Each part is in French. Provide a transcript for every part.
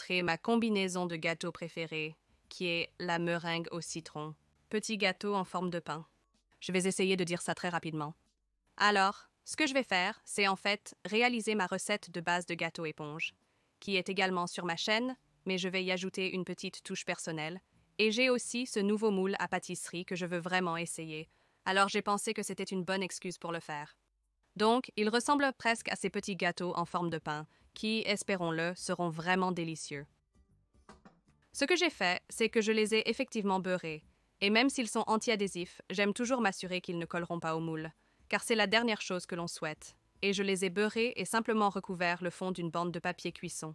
montrer ma combinaison de gâteaux préférés, qui est la meringue au citron. Petit gâteau en forme de pain. Je vais essayer de dire ça très rapidement. Alors, ce que je vais faire, c'est en fait réaliser ma recette de base de gâteau éponge, qui est également sur ma chaîne, mais je vais y ajouter une petite touche personnelle. Et j'ai aussi ce nouveau moule à pâtisserie que je veux vraiment essayer. Alors j'ai pensé que c'était une bonne excuse pour le faire. Donc, il ressemble presque à ces petits gâteaux en forme de pain, qui, espérons-le, seront vraiment délicieux. Ce que j'ai fait, c'est que je les ai effectivement beurrés, et même s'ils sont anti-adhésifs, j'aime toujours m'assurer qu'ils ne colleront pas au moule, car c'est la dernière chose que l'on souhaite, et je les ai beurrés et simplement recouverts le fond d'une bande de papier cuisson.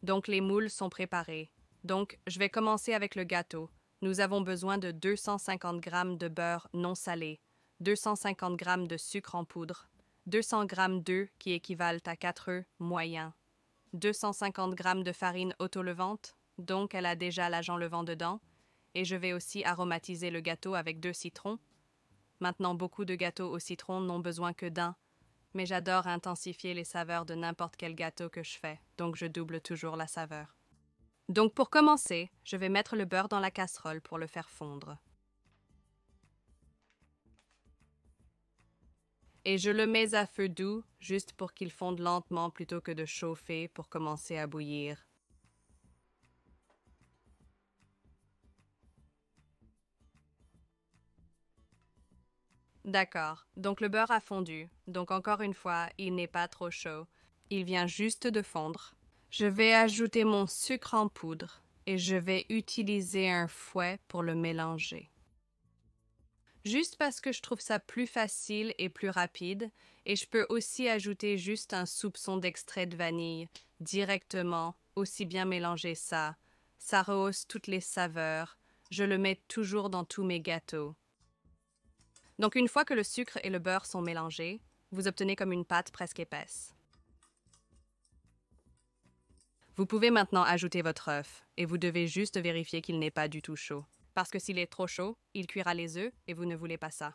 Donc les moules sont préparés. Donc, je vais commencer avec le gâteau. Nous avons besoin de 250 g de beurre non salé, 250 g de sucre en poudre, 200 g d'œufs qui équivalent à 4 œufs moyens, 250 g de farine autolevante, donc elle a déjà l'agent levant dedans, et je vais aussi aromatiser le gâteau avec 2 citrons. Maintenant, beaucoup de gâteaux au citron n'ont besoin que d'un, mais j'adore intensifier les saveurs de n'importe quel gâteau que je fais, donc je double toujours la saveur. Donc pour commencer, je vais mettre le beurre dans la casserole pour le faire fondre. Et je le mets à feu doux, juste pour qu'il fonde lentement plutôt que de chauffer pour commencer à bouillir. D'accord, donc le beurre a fondu, donc encore une fois, il n'est pas trop chaud. Il vient juste de fondre. Je vais ajouter mon sucre en poudre et je vais utiliser un fouet pour le mélanger. Juste parce que je trouve ça plus facile et plus rapide, et je peux aussi ajouter juste un soupçon d'extrait de vanille directement, aussi bien mélanger ça. Ça rehausse toutes les saveurs. Je le mets toujours dans tous mes gâteaux. Donc une fois que le sucre et le beurre sont mélangés, vous obtenez comme une pâte presque épaisse. Vous pouvez maintenant ajouter votre œuf, et vous devez juste vérifier qu'il n'est pas du tout chaud. Parce que s'il est trop chaud, il cuira les œufs et vous ne voulez pas ça.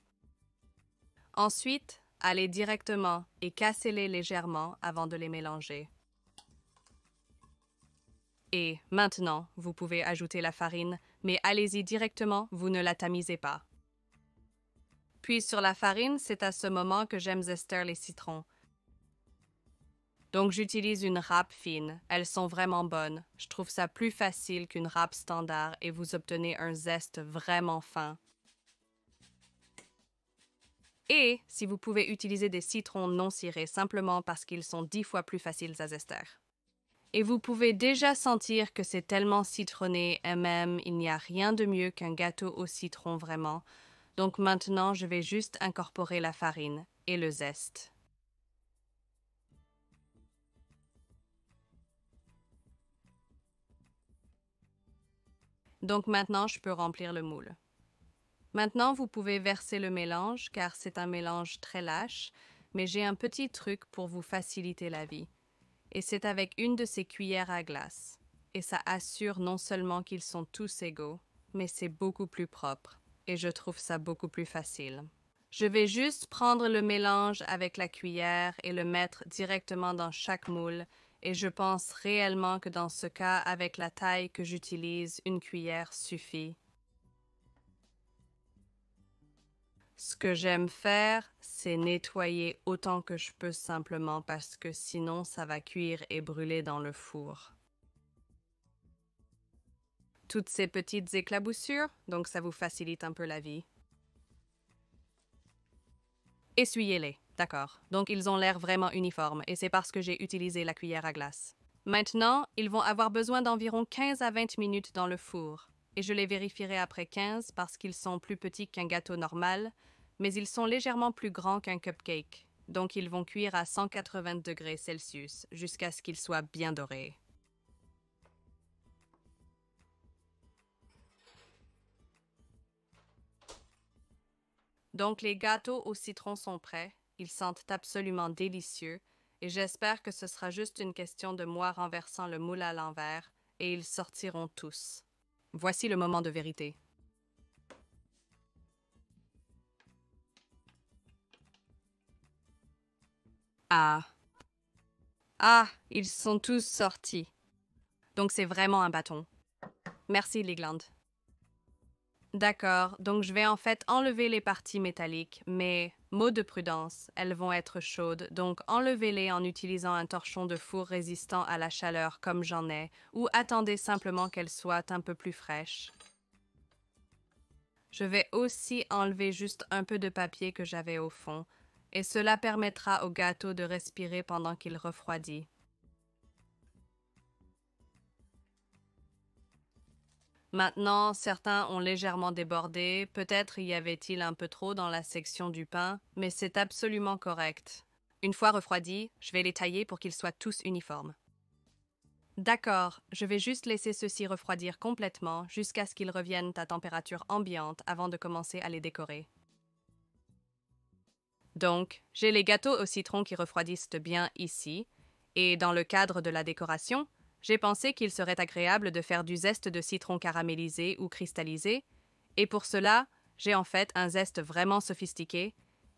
Ensuite, allez directement et cassez-les légèrement avant de les mélanger. Et maintenant, vous pouvez ajouter la farine, mais allez-y directement, vous ne la tamisez pas. Puis sur la farine, c'est à ce moment que j'aime zester les citrons. Donc j'utilise une râpe fine, elles sont vraiment bonnes. Je trouve ça plus facile qu'une râpe standard et vous obtenez un zeste vraiment fin. Et si vous pouvez utiliser des citrons non cirés simplement parce qu'ils sont 10 fois plus faciles à zester. Et vous pouvez déjà sentir que c'est tellement citronné et même il n'y a rien de mieux qu'un gâteau au citron vraiment. Donc maintenant, je vais juste incorporer la farine et le zeste. Donc maintenant, je peux remplir le moule. Maintenant, vous pouvez verser le mélange car c'est un mélange très lâche, mais j'ai un petit truc pour vous faciliter la vie. Et c'est avec une de ces cuillères à glace. Et ça assure non seulement qu'ils sont tous égaux, mais c'est beaucoup plus propre. Et je trouve ça beaucoup plus facile. Je vais juste prendre le mélange avec la cuillère et le mettre directement dans chaque moule. Et je pense réellement que dans ce cas, avec la taille que j'utilise, une cuillère suffit. Ce que j'aime faire, c'est nettoyer autant que je peux simplement parce que sinon ça va cuire et brûler dans le four. Toutes ces petites éclaboussures, donc ça vous facilite un peu la vie. Essuyez-les, d'accord. Donc ils ont l'air vraiment uniformes et c'est parce que j'ai utilisé la cuillère à glace. Maintenant, ils vont avoir besoin d'environ 15 à 20 minutes dans le four. Et je les vérifierai après 15 parce qu'ils sont plus petits qu'un gâteau normal, mais ils sont légèrement plus grands qu'un cupcake. Donc ils vont cuire à 180 degrés Celsius jusqu'à ce qu'ils soient bien dorés. Donc les gâteaux au citron sont prêts, ils sentent absolument délicieux et j'espère que ce sera juste une question de moi renversant le moule à l'envers et ils sortiront tous. Voici le moment de vérité. Ah! Ah! Ils sont tous sortis. Donc c'est vraiment un bâton. Merci, Ligland. D'accord, donc je vais en fait enlever les parties métalliques, mais, mot de prudence, elles vont être chaudes, donc enlevez-les en utilisant un torchon de four résistant à la chaleur comme j'en ai, ou attendez simplement qu'elles soient un peu plus fraîches. Je vais aussi enlever juste un peu de papier que j'avais au fond, et cela permettra au gâteau de respirer pendant qu'il refroidit. Maintenant, certains ont légèrement débordé, peut-être y avait-il un peu trop dans la section du pain, mais c'est absolument correct. Une fois refroidis, je vais les tailler pour qu'ils soient tous uniformes. D'accord, je vais juste laisser ceux-ci refroidir complètement jusqu'à ce qu'ils reviennent à température ambiante avant de commencer à les décorer. Donc, j'ai les gâteaux au citron qui refroidissent bien ici, et dans le cadre de la décoration, j'ai pensé qu'il serait agréable de faire du zeste de citron caramélisé ou cristallisé, et pour cela, j'ai en fait un zeste vraiment sophistiqué,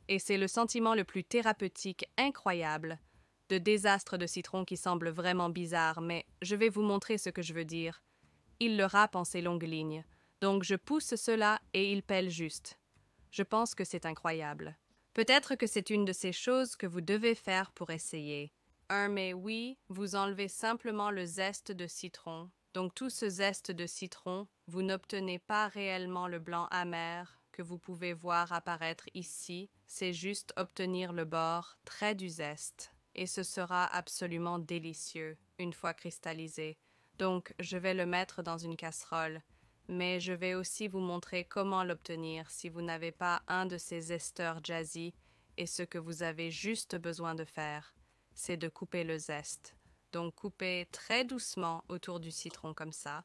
et c'est le sentiment le plus thérapeutique incroyable, de désastre de citron qui semble vraiment bizarre, mais je vais vous montrer ce que je veux dire. Il le râpe en ces longues lignes, donc je pousse cela et il pèle juste. Je pense que c'est incroyable. Peut-être que c'est une de ces choses que vous devez faire pour essayer. Mais oui, vous enlevez simplement le zeste de citron. Donc tout ce zeste de citron, vous n'obtenez pas réellement le blanc amer que vous pouvez voir apparaître ici, c'est juste obtenir le bord très du zeste. Et ce sera absolument délicieux, une fois cristallisé. Donc je vais le mettre dans une casserole. Mais je vais aussi vous montrer comment l'obtenir si vous n'avez pas un de ces esters jazzy, et ce que vous avez juste besoin de faire, c'est de couper le zeste. Donc coupez très doucement autour du citron comme ça.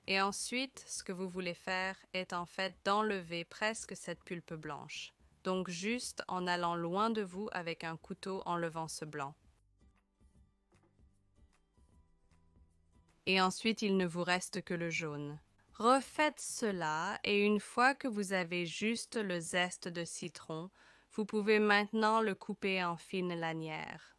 Et ensuite, ce que vous voulez faire est en fait d'enlever presque cette pulpe blanche. Donc juste en allant loin de vous avec un couteau enlevant ce blanc. Et ensuite, il ne vous reste que le jaune. Refaites cela et une fois que vous avez juste le zeste de citron, vous pouvez maintenant le couper en fines lanières.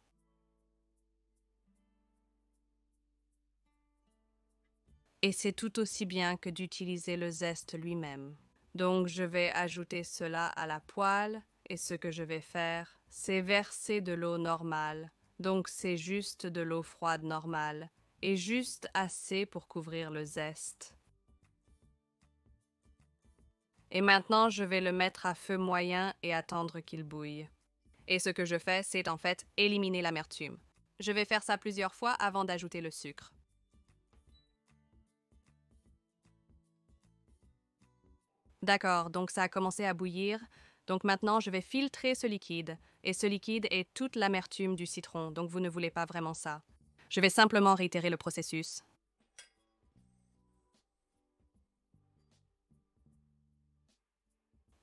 Et c'est tout aussi bien que d'utiliser le zeste lui-même. Donc je vais ajouter cela à la poêle et ce que je vais faire, c'est verser de l'eau normale. Donc c'est juste de l'eau froide normale et juste assez pour couvrir le zeste. Et maintenant, je vais le mettre à feu moyen et attendre qu'il bouille. Et ce que je fais, c'est en fait éliminer l'amertume. Je vais faire ça plusieurs fois avant d'ajouter le sucre. D'accord, donc ça a commencé à bouillir. Donc maintenant, je vais filtrer ce liquide. Et ce liquide est toute l'amertume du citron, donc vous ne voulez pas vraiment ça. Je vais simplement réitérer le processus.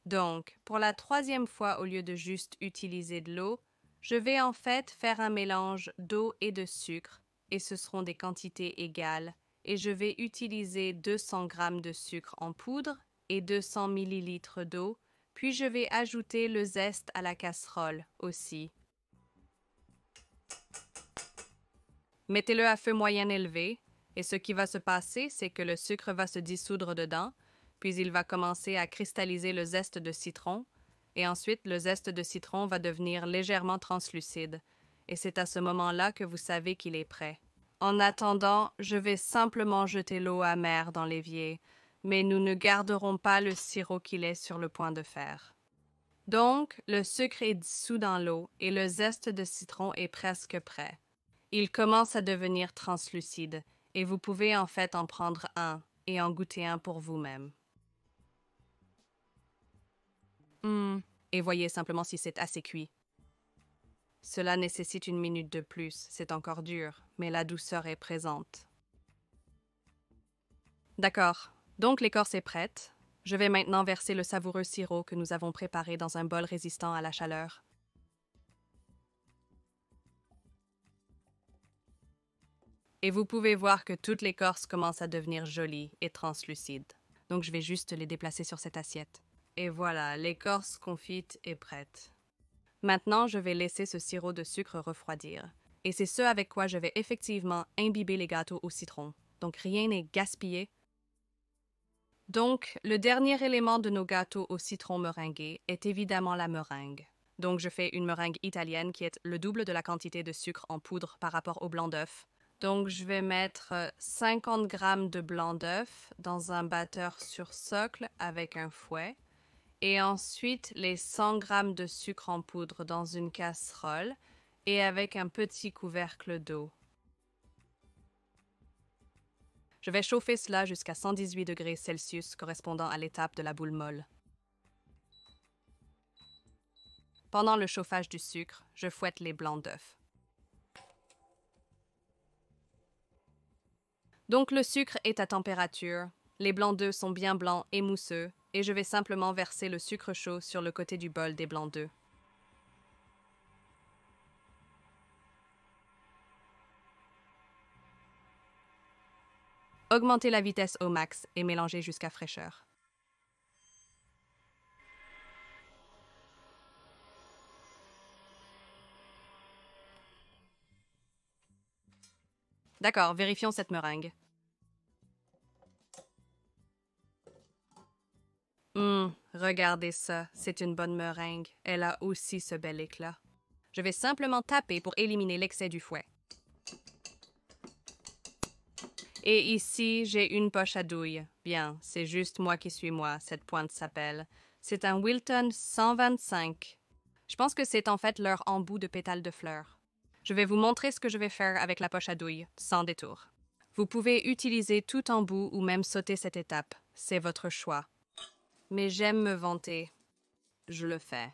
Donc, pour la troisième fois, au lieu de juste utiliser de l'eau, je vais en fait faire un mélange d'eau et de sucre, et ce seront des quantités égales, et je vais utiliser 200 g de sucre en poudre et 200 ml d'eau, puis je vais ajouter le zeste à la casserole aussi. Mettez-le à feu moyen élevé, et ce qui va se passer, c'est que le sucre va se dissoudre dedans, puis il va commencer à cristalliser le zeste de citron, et ensuite le zeste de citron va devenir légèrement translucide, et c'est à ce moment-là que vous savez qu'il est prêt. En attendant, je vais simplement jeter l'eau amère dans l'évier, mais nous ne garderons pas le sirop qu'il est sur le point de faire. Donc, le sucre est dissous dans l'eau et le zeste de citron est presque prêt. Il commence à devenir translucide, et vous pouvez en fait en prendre un et en goûter un pour vous-même. Et voyez simplement si c'est assez cuit. Cela nécessite une minute de plus, c'est encore dur, mais la douceur est présente. D'accord, donc l'écorce est prête. Je vais maintenant verser le savoureux sirop que nous avons préparé dans un bol résistant à la chaleur. Et vous pouvez voir que toute l'écorce commence à devenir jolie et translucide. Donc je vais juste les déplacer sur cette assiette. Et voilà, l'écorce confite est prête. Maintenant, je vais laisser ce sirop de sucre refroidir. Et c'est ce avec quoi je vais effectivement imbiber les gâteaux au citron. donc rien n'est gaspillé. Donc, le dernier élément de nos gâteaux au citron meringués est évidemment la meringue. Donc, je fais une meringue italienne qui est le double de la quantité de sucre en poudre par rapport au blanc d'œuf. Donc, je vais mettre 50 g de blanc d'œuf dans un batteur sur socle avec un fouet. Et ensuite, les 100 g de sucre en poudre dans une casserole et avec un petit couvercle d'eau. Je vais chauffer cela jusqu'à 118 degrés Celsius, correspondant à l'étape de la boule molle. Pendant le chauffage du sucre, je fouette les blancs d'œufs. Donc le sucre est à température, les blancs d'œufs sont bien blancs et mousseux, et je vais simplement verser le sucre chaud sur le côté du bol des blancs d'œufs. Augmentez la vitesse au max et mélangez jusqu'à fraîcheur. D'accord, vérifions cette meringue. Regardez ça, c'est une bonne meringue. Elle a aussi ce bel éclat. Je vais simplement taper pour éliminer l'excès du fouet. Et ici, j'ai une poche à douille. Bien, c'est juste moi qui suis moi, cette pointe s'appelle. C'est un Wilton 125. Je pense que c'est en fait leur embout de pétales de fleurs. Je vais vous montrer ce que je vais faire avec la poche à douille, sans détour. Vous pouvez utiliser tout embout ou même sauter cette étape. C'est votre choix. Mais j'aime me vanter. Je le fais.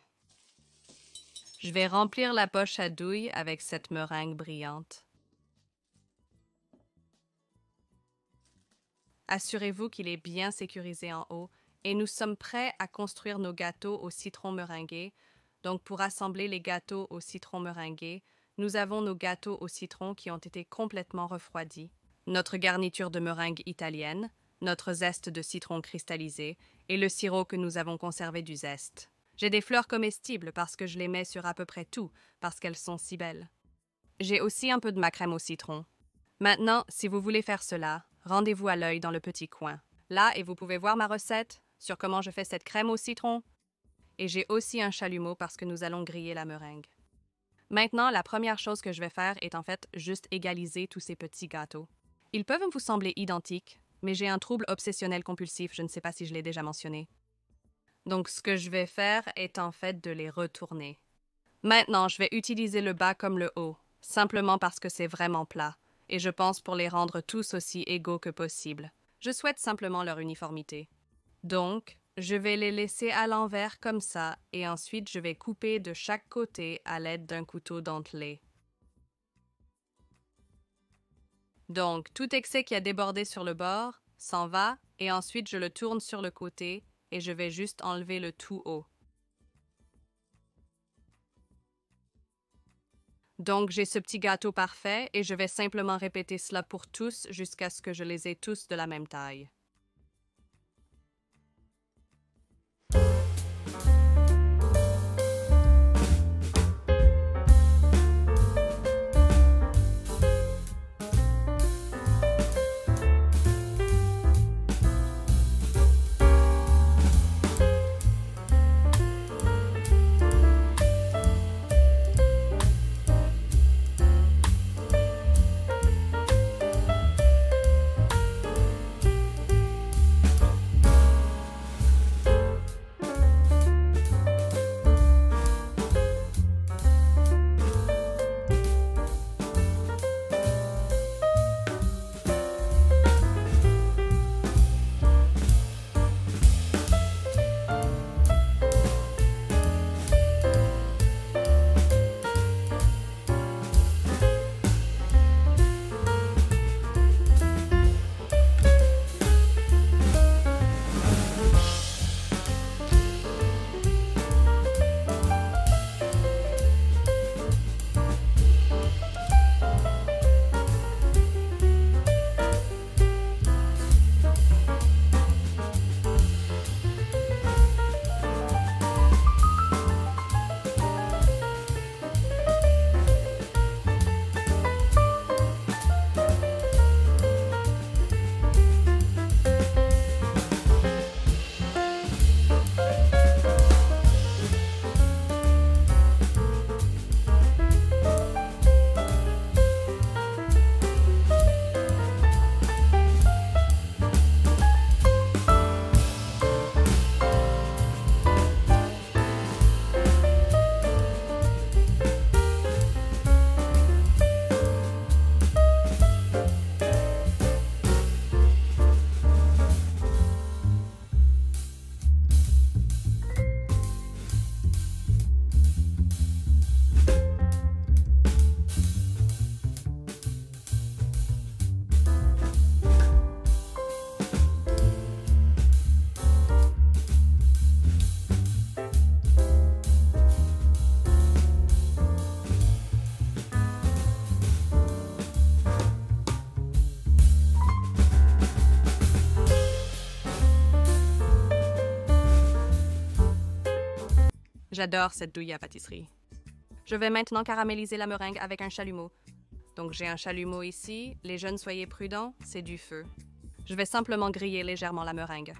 Je vais remplir la poche à douille avec cette meringue brillante. Assurez-vous qu'il est bien sécurisé en haut et nous sommes prêts à construire nos gâteaux au citron meringué. Donc pour assembler les gâteaux au citron meringué, nous avons nos gâteaux au citron qui ont été complètement refroidis, notre garniture de meringue italienne, notre zeste de citron cristallisé et le sirop que nous avons conservé du zeste. J'ai des fleurs comestibles parce que je les mets sur à peu près tout, parce qu'elles sont si belles. J'ai aussi un peu de ma crème au citron. Maintenant, si vous voulez faire cela, rendez-vous à l'œil dans le petit coin. Là, et vous pouvez voir ma recette sur comment je fais cette crème au citron. Et j'ai aussi un chalumeau parce que nous allons griller la meringue. Maintenant, la première chose que je vais faire est en fait juste égaliser tous ces petits gâteaux. Ils peuvent vous sembler identiques, mais j'ai un trouble obsessionnel compulsif, je ne sais pas si je l'ai déjà mentionné. Donc ce que je vais faire est en fait de les retourner. Maintenant, je vais utiliser le bas comme le haut, simplement parce que c'est vraiment plat, et je pense pour les rendre tous aussi égaux que possible. Je souhaite simplement leur uniformité. Donc, je vais les laisser à l'envers comme ça, et ensuite je vais couper de chaque côté à l'aide d'un couteau dentelé. Donc, tout excès qui a débordé sur le bord s'en va, et ensuite je le tourne sur le côté, et je vais juste enlever le tout haut. Donc, j'ai ce petit gâteau parfait, et je vais simplement répéter cela pour tous jusqu'à ce que je les ai tous de la même taille. J'adore cette douille à pâtisserie. Je vais maintenant caraméliser la meringue avec un chalumeau. Donc j'ai un chalumeau ici. Les jeunes, soyez prudents, c'est du feu. Je vais simplement griller légèrement la meringue.